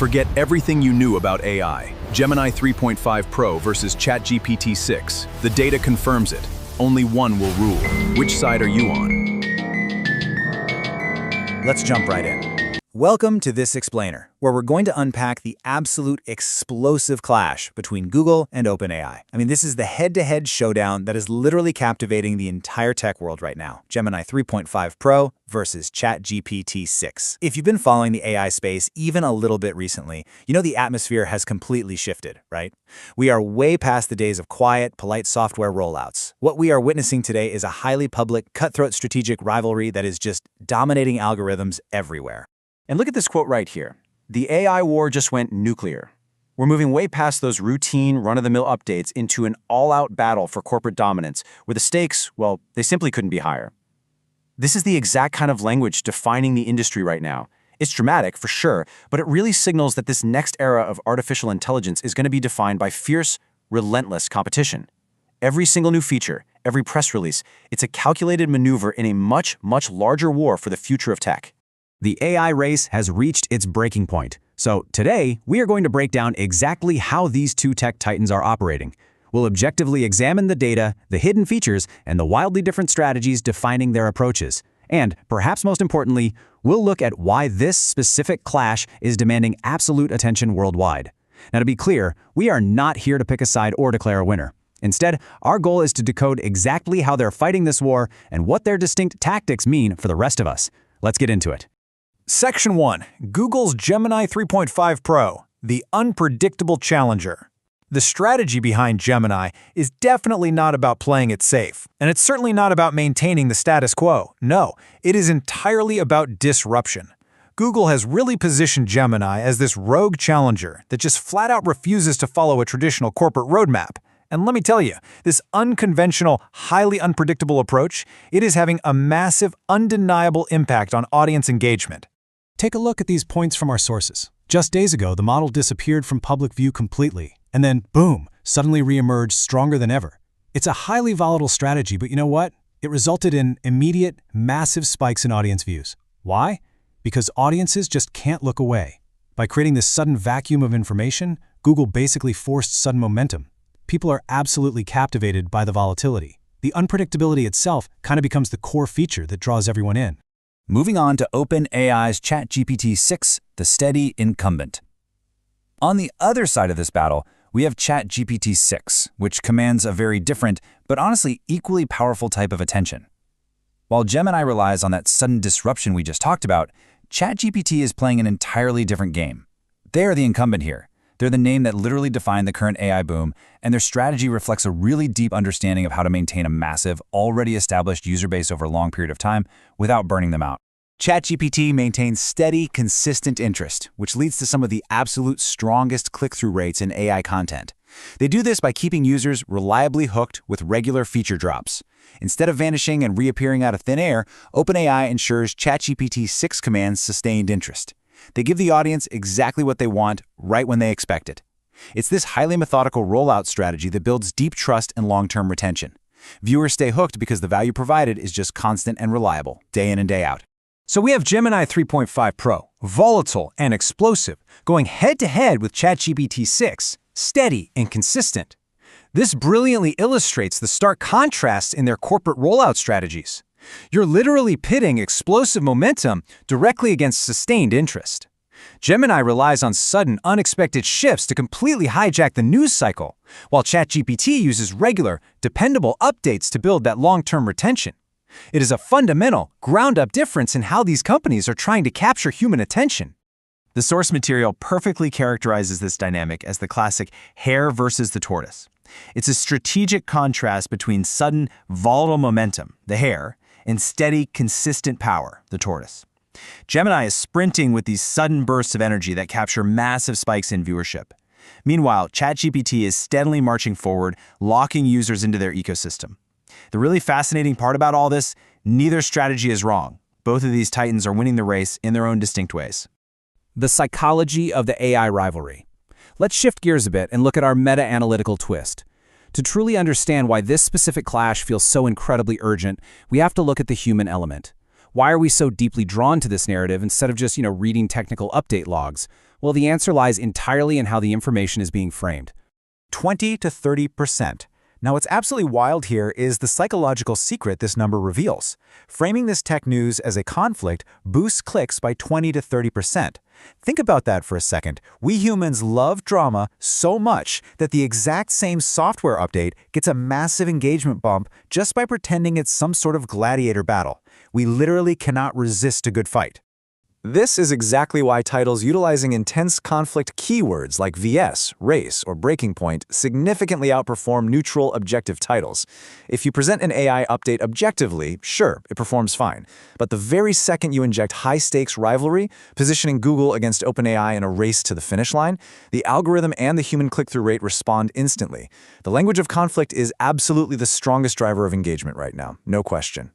Forget everything you knew about AI. Gemini 3.5 Pro versus ChatGPT 6. The data confirms it. Only one will rule. Which side are you on? Let's jump right in. Welcome to This Explainer, where we're going to unpack the absolute explosive clash between Google and OpenAI. This is the head-to-head showdown that is literally captivating the entire tech world right now. Gemini 3.5 Pro versus ChatGPT 6. If you've been following the AI space even a little bit recently, you know the atmosphere has completely shifted, right? We are way past the days of quiet, polite software rollouts. What we are witnessing today is a highly public, cutthroat strategic rivalry that is just dominating algorithms everywhere. And look at this quote right here. The AI war just went nuclear. We're moving way past those routine, run-of-the-mill updates into an all-out battle for corporate dominance, where the stakes, well, they simply couldn't be higher. This is the exact kind of language defining the industry right now. It's dramatic, for sure, but it really signals that this next era of artificial intelligence is going to be defined by fierce, relentless competition. Every single new feature, every press release, it's a calculated maneuver in a much, much larger war for the future of tech. The AI race has reached its breaking point. So today, we are going to break down exactly how these two tech titans are operating. We'll objectively examine the data, the hidden features, and the wildly different strategies defining their approaches. And, perhaps most importantly, we'll look at why this specific clash is demanding absolute attention worldwide. Now, to be clear, we are not here to pick a side or declare a winner. Instead, our goal is to decode exactly how they're fighting this war and what their distinct tactics mean for the rest of us. Let's get into it. Section 1. Google's Gemini 3.5 Pro, the unpredictable challenger. The strategy behind Gemini is definitely not about playing it safe, and it's certainly not about maintaining the status quo. No, it is entirely about disruption. Google has really positioned Gemini as this rogue challenger that just flat out refuses to follow a traditional corporate roadmap. And let me tell you, this unconventional, highly unpredictable approach, it is having a massive, undeniable impact on audience engagement. Take a look at these points from our sources. Just days ago, the model disappeared from public view completely, and then, boom, suddenly reemerged stronger than ever. It's a highly volatile strategy, but you know what? It resulted in immediate, massive spikes in audience views. Why? Because audiences just can't look away. By creating this sudden vacuum of information, Google basically forced sudden momentum. People are absolutely captivated by the volatility. The unpredictability itself kind of becomes the core feature that draws everyone in. Moving on to OpenAI's ChatGPT 6, the steady incumbent. On the other side of this battle, we have ChatGPT 6, which commands a very different, but honestly equally powerful type of attention. While Gemini relies on that sudden disruption we just talked about, ChatGPT is playing an entirely different game. They are the incumbent here. They're the name that literally defined the current AI boom, and their strategy reflects a really deep understanding of how to maintain a massive, already established user base over a long period of time without burning them out. ChatGPT maintains steady, consistent interest, which leads to some of the absolute strongest click-through rates in AI content. They do this by keeping users reliably hooked with regular feature drops. Instead of vanishing and reappearing out of thin air, OpenAI ensures ChatGPT 6 commands sustained interest. They give the audience exactly what they want, right when they expect it. It's this highly methodical rollout strategy that builds deep trust and long-term retention. Viewers stay hooked because the value provided is just constant and reliable, day in and day out. So we have Gemini 3.5 Pro, volatile and explosive, going head-to-head with ChatGPT 6, steady and consistent. This brilliantly illustrates the stark contrasts in their corporate rollout strategies. You're literally pitting explosive momentum directly against sustained interest. Gemini relies on sudden, unexpected shifts to completely hijack the news cycle, while ChatGPT uses regular, dependable updates to build that long-term retention. It is a fundamental, ground-up difference in how these companies are trying to capture human attention. The source material perfectly characterizes this dynamic as the classic hare versus the tortoise. It's a strategic contrast between sudden, volatile momentum, the hare, and steady, consistent power, the tortoise. Gemini is sprinting with these sudden bursts of energy that capture massive spikes in viewership. Meanwhile, ChatGPT is steadily marching forward, locking users into their ecosystem. The really fascinating part about all this, neither strategy is wrong. Both of these titans are winning the race in their own distinct ways. The psychology of the AI rivalry. Let's shift gears a bit and look at our meta-analytical twist. To truly understand why this specific clash feels so incredibly urgent, we have to look at the human element. Why are we so deeply drawn to this narrative instead of just, reading technical update logs? Well, the answer lies entirely in how the information is being framed. 20 to 30%. Now, what's absolutely wild here is the psychological secret this number reveals. Framing this tech news as a conflict boosts clicks by 20 to 30%. Think about that for a second. We humans love drama so much that the exact same software update gets a massive engagement bump just by pretending it's some sort of gladiator battle. We literally cannot resist a good fight. This is exactly why titles utilizing intense conflict keywords like VS, race, or breaking point significantly outperform neutral, objective titles. If you present an AI update objectively, sure, it performs fine. But the very second you inject high-stakes rivalry, positioning Google against OpenAI in a race to the finish line, the algorithm and the human click-through rate respond instantly. The language of conflict is absolutely the strongest driver of engagement right now, no question.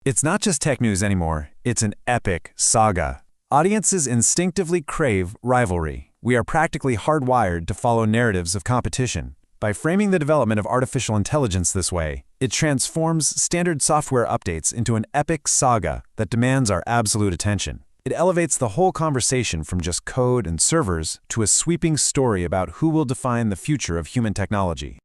It's not just tech news anymore, it's an epic saga. Audiences instinctively crave rivalry. We are practically hardwired to follow narratives of competition. By framing the development of artificial intelligence this way, it transforms standard software updates into an epic saga that demands our absolute attention. It elevates the whole conversation from just code and servers to a sweeping story about who will define the future of human technology.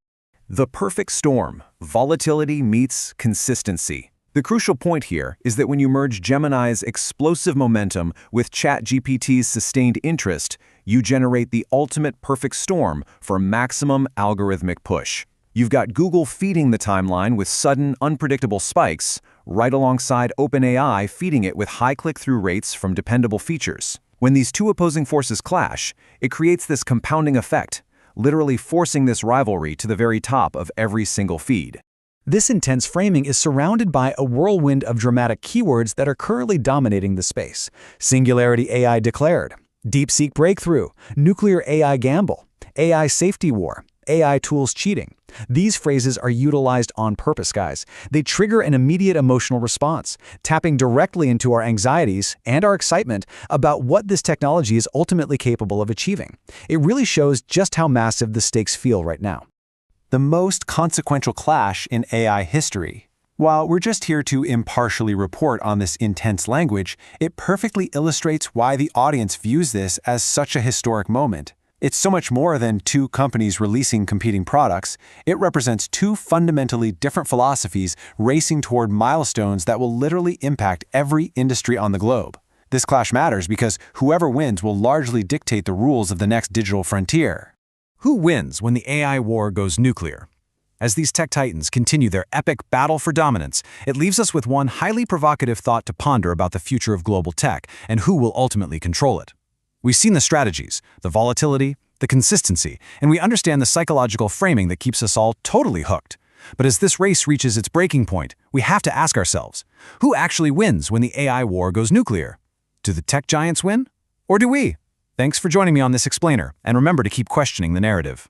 The perfect storm. Volatility meets consistency. The crucial point here is that when you merge Gemini's explosive momentum with ChatGPT's sustained interest, you generate the ultimate perfect storm for maximum algorithmic push. You've got Google feeding the timeline with sudden, unpredictable spikes, right alongside OpenAI feeding it with high click-through rates from dependable features. When these two opposing forces clash, it creates this compounding effect, literally forcing this rivalry to the very top of every single feed. This intense framing is surrounded by a whirlwind of dramatic keywords that are currently dominating the space. Singularity AI declared, DeepSeek breakthrough, nuclear AI gamble, AI safety war, AI tools cheating. These phrases are utilized on purpose, guys. They trigger an immediate emotional response, tapping directly into our anxieties and our excitement about what this technology is ultimately capable of achieving. It really shows just how massive the stakes feel right now. The most consequential clash in AI history. While we're just here to impartially report on this intense language, it perfectly illustrates why the audience views this as such a historic moment. It's so much more than two companies releasing competing products. It represents two fundamentally different philosophies racing toward milestones that will literally impact every industry on the globe. This clash matters because whoever wins will largely dictate the rules of the next digital frontier. Who wins when the AI war goes nuclear? As these tech titans continue their epic battle for dominance, it leaves us with one highly provocative thought to ponder about the future of global tech and who will ultimately control it. We've seen the strategies, the volatility, the consistency, and we understand the psychological framing that keeps us all totally hooked. But as this race reaches its breaking point, we have to ask ourselves, who actually wins when the AI war goes nuclear? Do the tech giants win? Or do we? Thanks for joining me on this explainer, and remember to keep questioning the narrative.